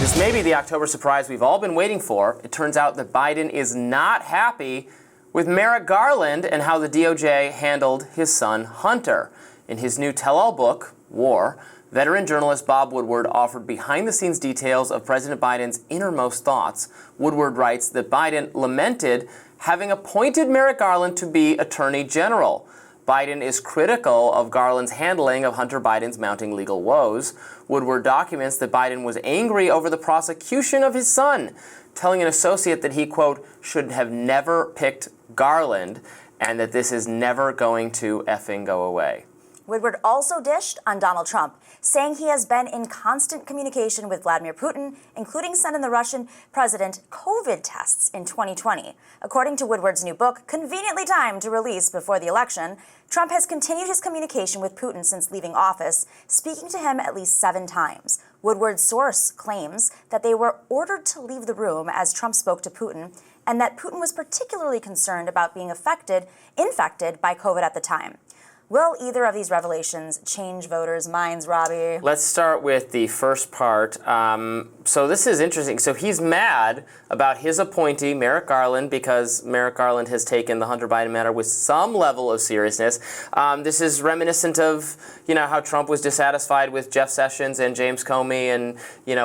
This may be the October surprise we've all been waiting for. It turns out that Biden is not happy with Merrick Garland and how the DOJ handled his son, Hunter. In his new tell-all book, War, veteran journalist Bob Woodward offered behind-the-scenes details of President Biden's innermost thoughts. Woodward writes that Biden lamented having appointed Merrick Garland to be Attorney General. Biden is critical of Garland's handling of Hunter Biden's mounting legal woes. Woodward documents that Biden was angry over the prosecution of his son, telling an associate that he, quote, should have never picked Garland, and that this is never going to effing go away. Woodward also dished on Donald Trump, saying he has been in constant communication with Vladimir Putin, including sending the Russian president COVID tests in 2020. According to Woodward's new book, conveniently timed to release before the election, Trump has continued his communication with Putin since leaving office, speaking to him at least 7 times. Woodward's source claims that they were ordered to leave the room as Trump spoke to Putin, and that Putin was particularly concerned about being infected by COVID at the time. Will either of these revelations change voters' minds, Robby? Let's start with the first part. So this is interesting. So he's mad about his appointee, Merrick Garland, because Merrick Garland has taken the Hunter Biden matter with some level of seriousness. This is reminiscent of, how Trump was dissatisfied with Jeff Sessions and James Comey and,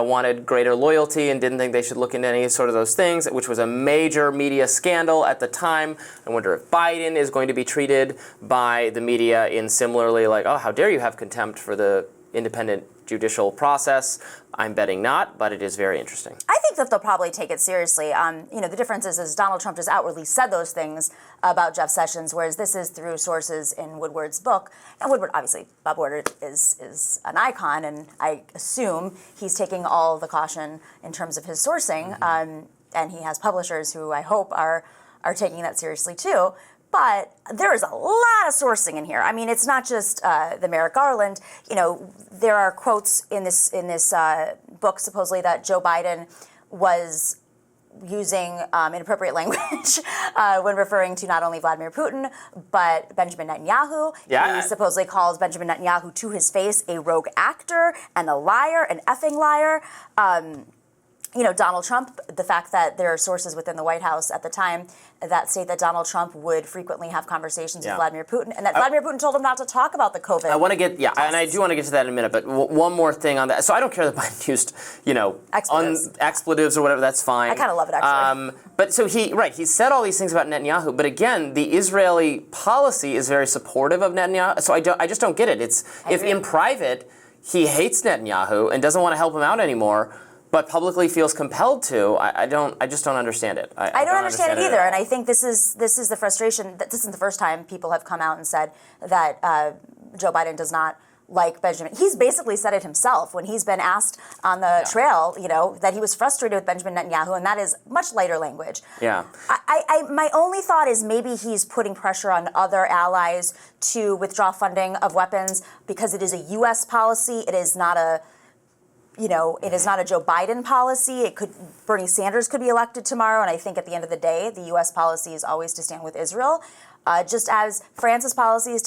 wanted greater loyalty and didn't think they should look into any sort of those things, which was a major media scandal at the time. I wonder if Biden is going to be treated by the media in similarly like, oh, how dare you have contempt for the independent judicial process. I'm betting not, but it is very interesting. I think that they'll probably take it seriously. The difference is Donald Trump just outwardly said those things about Jeff Sessions, whereas this is through sources in Woodward's book. And Woodward, obviously, Bob Woodward is an icon, and I assume he's taking all the caution in terms of his sourcing, and he has publishers who I hope are taking that seriously too. But there is a lot of sourcing in here. I mean, it's not just the Merrick Garland. There are quotes in this book supposedly that Joe Biden was using inappropriate language when referring to not only Vladimir Putin but Benjamin Netanyahu. Yeah. He supposedly calls Benjamin Netanyahu to his face a rogue actor and a liar, an effing liar. Donald Trump, the fact that there are sources within the White House at the time that say that Donald Trump would frequently have conversations with Vladimir Putin, and that Vladimir Putin told him not to talk about the COVID. I want to get, and I do want to get to that in a minute, but one more thing on that. So I don't care that Biden used, expletives or whatever, that's fine. I kind of love it, actually. But so he said all these things about Netanyahu, but again, the Israeli policy is very supportive of Netanyahu, so I just don't get it. If in private he hates Netanyahu and doesn't want to help him out anymore, but publicly feels compelled to, I just don't understand it. I don't understand it either, and I think this is the frustration. That this isn't the first time people have come out and said that Joe Biden does not like Benjamin. He's basically said it himself when he's been asked on the trail, that he was frustrated with Benjamin Netanyahu, and that is much lighter language. Yeah. My only thought is maybe he's putting pressure on other allies to withdraw funding of weapons because it is a U.S. policy. It is not a it is not a Joe Biden policy. Bernie Sanders could be elected tomorrow, and I think at the end of the day, the U.S. policy is always to stand with Israel, just as France's policy is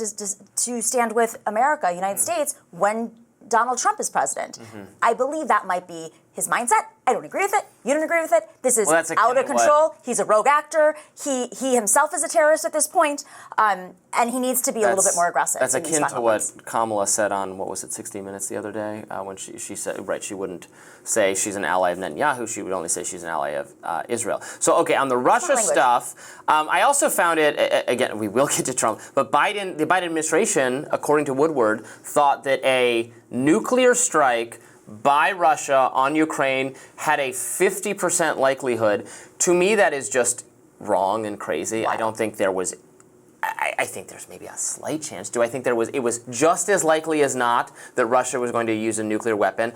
to stand with America, United States, when Donald Trump is president. I believe that might be his mindset. I don't agree with it. You don't agree with it. This is out of control. He's a rogue actor. He himself is a terrorist at this point, and he needs to be a little bit more aggressive. That's akin to what Kamala said on, 60 Minutes the other day, when she said, she wouldn't say she's an ally of Netanyahu. She would only say she's an ally of Israel. So, okay, on the Russia stuff, I also found it, again, we will get to Trump, but the Biden administration, according to Woodward, thought that a nuclear strike by Russia on Ukraine had a 50% likelihood. To me, that is just wrong and crazy. Wow. I don't think there was. I think there's maybe a slight chance. Do I think there was? It was just as likely as not that Russia was going to use a nuclear weapon.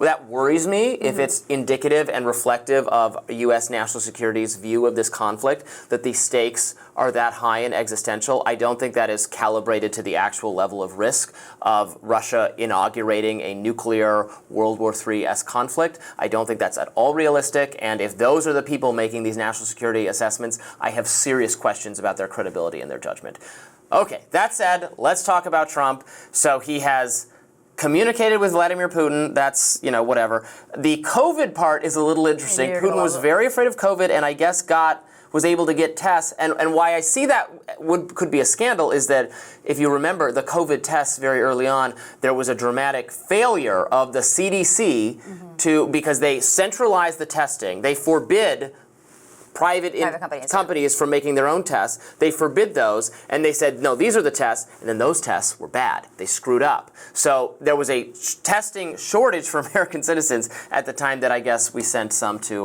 That worries me if it's indicative and reflective of U.S. national security's view of this conflict, that the stakes are that high and existential. I don't think that is calibrated to the actual level of risk of Russia inaugurating a nuclear World War III-esque conflict. I don't think that's at all realistic, and if those are the people making these national security assessments, I have serious questions about their credibility and their judgment. Okay, that said, let's talk about Trump. So he has communicated with Vladimir Putin. That's, whatever. The COVID part is a little interesting. Putin was very afraid of COVID, and I guess was able to get tests. And why I see that could be a scandal is that if you remember the COVID tests very early on, there was a dramatic failure of the CDC because they centralized the testing. They forbid private companies from making their own tests. They forbid those, and they said, no, these are the tests, and then those tests were bad. They screwed up. So there was a testing shortage for American citizens at the time that I guess we sent some to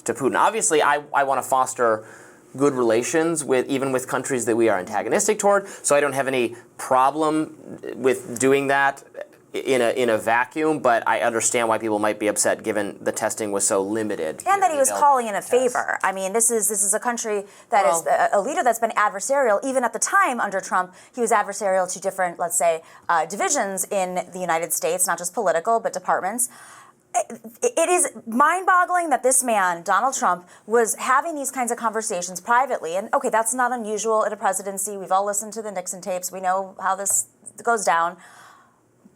Putin. Obviously, I want to foster good relations even with countries that we are antagonistic toward, so I don't have any problem with doing that in a vacuum, but I understand why people might be upset given the testing was so limited. And that he was calling in a favor. I mean, this is a country that is a leader that's been adversarial. Even at the time under Trump, he was adversarial to different, let's say, divisions in the United States, not just political, but departments. It is mind-boggling that this man, Donald Trump, was having these kinds of conversations privately. And okay, that's not unusual in a presidency. We've all listened to the Nixon tapes. We know how this goes down.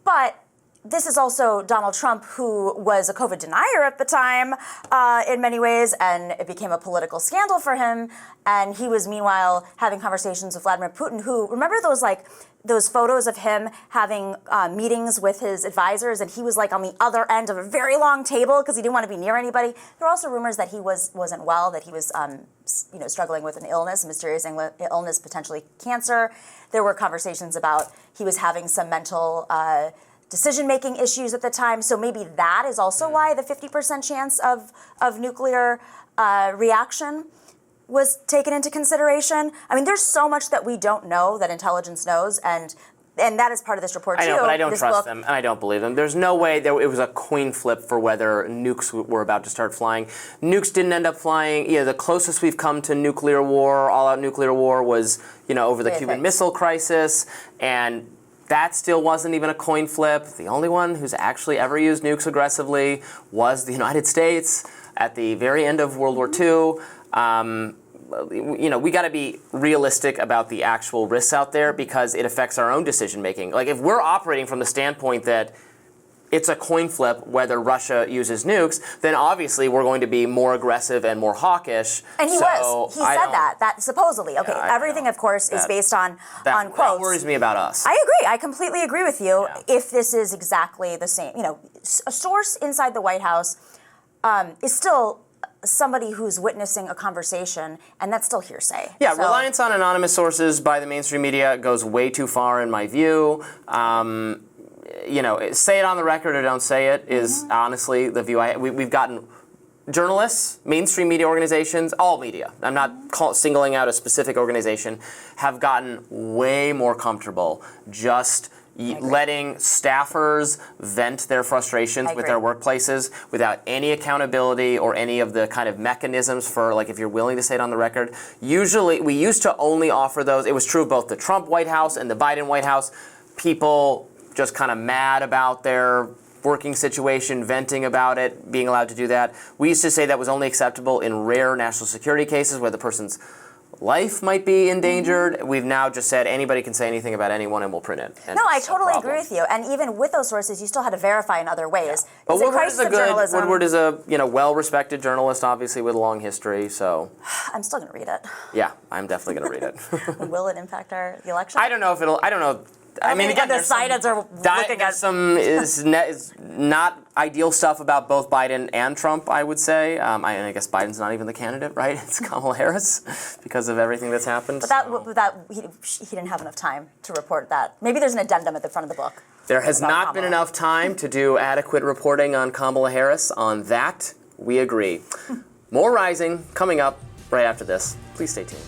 But this is also Donald Trump, who was a COVID denier at the time in many ways, and it became a political scandal for him. And he was, meanwhile, having conversations with Vladimir Putin, who, remember those photos of him having meetings with his advisors, and he was on the other end of a very long table because he didn't want to be near anybody. There were also rumors that he wasn't well, that he was struggling with an illness, a mysterious illness, potentially cancer. There were conversations about he was having some mental decision-making issues at the time. So maybe that is also why the 50% chance of nuclear reaction was taken into consideration. I mean, there's so much that we don't know that intelligence knows, and that is part of this report, too. I know, but I don't trust them, and I don't believe them. There's no way it was a coin flip for whether nukes were about to start flying. Nukes didn't end up flying. The closest we've come to nuclear war, all-out nuclear war, was, over the Cuban Missile Crisis, and that still wasn't even a coin flip. The only one who's actually ever used nukes aggressively was the United States at the very end of World War II. We got to be realistic about the actual risks out there because it affects our own decision making. If we're operating from the standpoint that it's a coin flip whether Russia uses nukes, then obviously we're going to be more aggressive and more hawkish. And he was. He said that supposedly. Okay, everything, of course, is based on quotes. That worries me about us. I agree. I completely agree with you. If this is exactly the same, a source inside the White House is still somebody who's witnessing a conversation, and that's still hearsay. Yeah, reliance on anonymous sources by the mainstream media goes way too far in my view. Say it on the record or don't say it is honestly the view we've gotten. Journalists, mainstream media organizations, all media, I'm not singling out a specific organization, have gotten way more comfortable just letting staffers vent their frustrations with their workplaces without any accountability or any of the kind of mechanisms for, if you're willing to say it on the record. Usually, we used to only offer those. It was true of both the Trump White House and the Biden White House. People just kind of mad about their working situation, venting about it, being allowed to do that. We used to say that was only acceptable in rare national security cases where the person's life might be endangered. We've now just said anybody can say anything about anyone and we'll print it. And no, I totally agree with you. And even with those sources, you still had to verify in other ways. But Woodward is a well-respected journalist, obviously with a long history. So I'm still going to read it. Yeah, I'm definitely going to read it. Will it impact the election? I don't know if it'll. I don't know. I mean, again, the scientists are looking at some is not ideal stuff about both Biden and Trump, I would say. I guess Biden's not even the candidate, right? It's Kamala Harris because of everything that's happened. But he didn't have enough time to report that. Maybe there's an addendum at the front of the book. There has not been enough time to do adequate reporting on Kamala Harris. On that, we agree. More Rising coming up right after this. Please stay tuned.